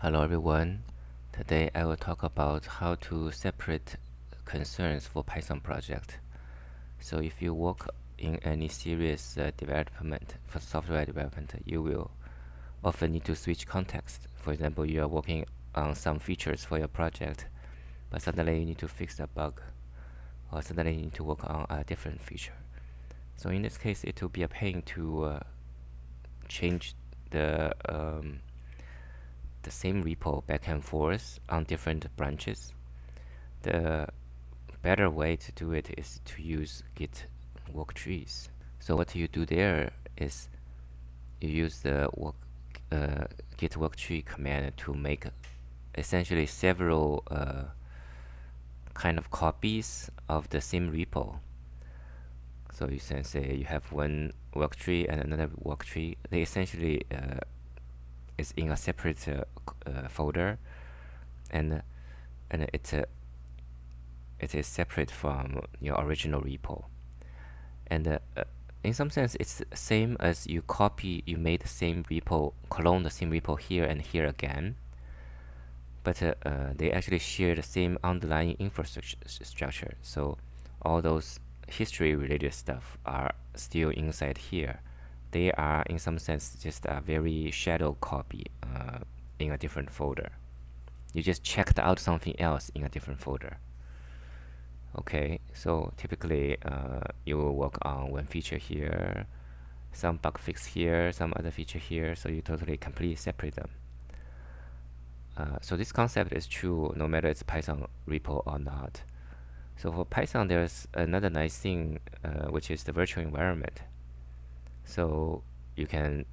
Hello everyone. Today I will talk about how to separate concerns for Python project. So if you work in any serious development for software development, you will often need to switch context. For example, you are working on some features for your project, but suddenly you need to fix a bug, or suddenly you need to work on a different feature. So in this case, it will be a pain to change the same repo back and forth on different branches. The better way to do it is to use Git worktrees. So what you do there is you use the Git worktree command to make essentially several kind of copies of the same repo. So you can say you have one worktree and another worktree. They essentially is in a separate folder, and it is separate from your original repo. And in some sense, it's the same as you made the same repo, clone the same repo here and here again. But they actually share the same underlying infrastructure. So all those history-related stuff are still inside here. They are, in some sense, just a very shadow copy in a different folder. You just checked out something else in a different folder. Okay, so typically you will work on one feature here, some bug fix here, some other feature here, so you totally completely separate them. So this concept is true no matter it's Python repo or not. So for Python, there's another nice thing, which is the virtual environment. So you can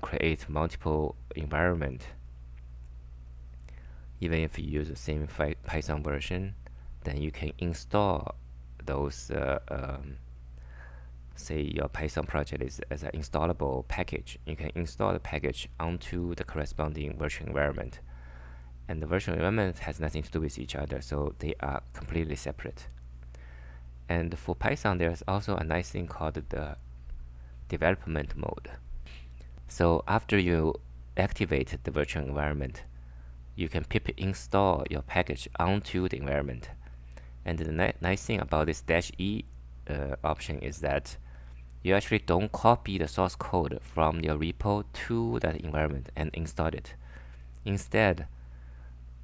create multiple environment even if you use the same Python version. Then you can install those say your Python project is as an installable package. You can install the package onto the corresponding virtual environment, and the virtual environment has nothing to do with each other, so they are completely separate. And for Python, there's also a nice thing called the development mode. So after you activate the virtual environment, you can pip install your package onto the environment. And the nice thing about this -e option is that you actually don't copy the source code from your repo to that environment and install it. Instead,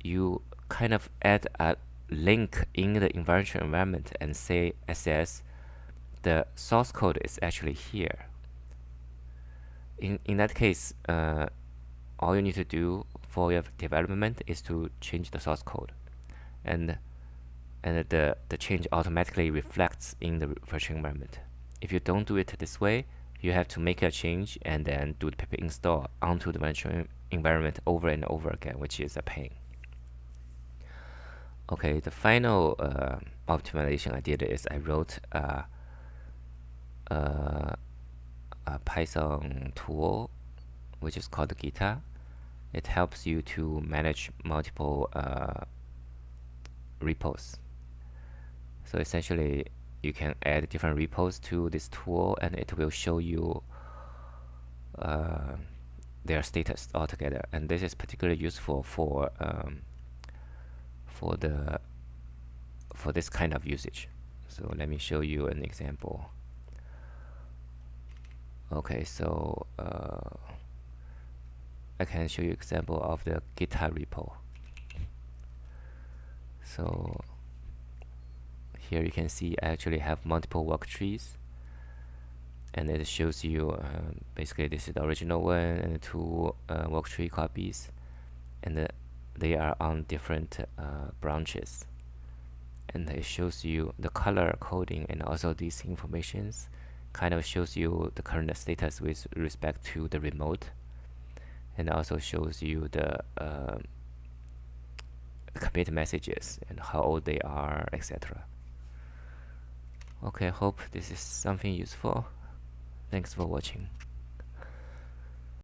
you kind of add a link in the virtual environment and say says the source code is actually here. In that case, all you need to do for your development is to change the source code, and the change automatically reflects in the virtual environment. If you don't do it this way, you have to make a change and then do the pip install onto the virtual environment over and over again, which is a pain. Okay, the final optimization I did is I wrote a Python tool which is called Gita. It helps you to manage multiple repos. So essentially, you can add different repos to this tool, and it will show you their status altogether. And this is particularly useful for this kind of usage. So let me show you an example. Okay, so I can show you example of the Gita repo. So here you can see I actually have multiple work trees, and it shows you basically this is the original one and the two work tree copies, and they are on different branches, and it shows you the color coding, and also these informations kind of shows you the current status with respect to the remote, and also shows you the commit messages and how old they are, etc. Okay, hope this is something useful. Thanks for watching.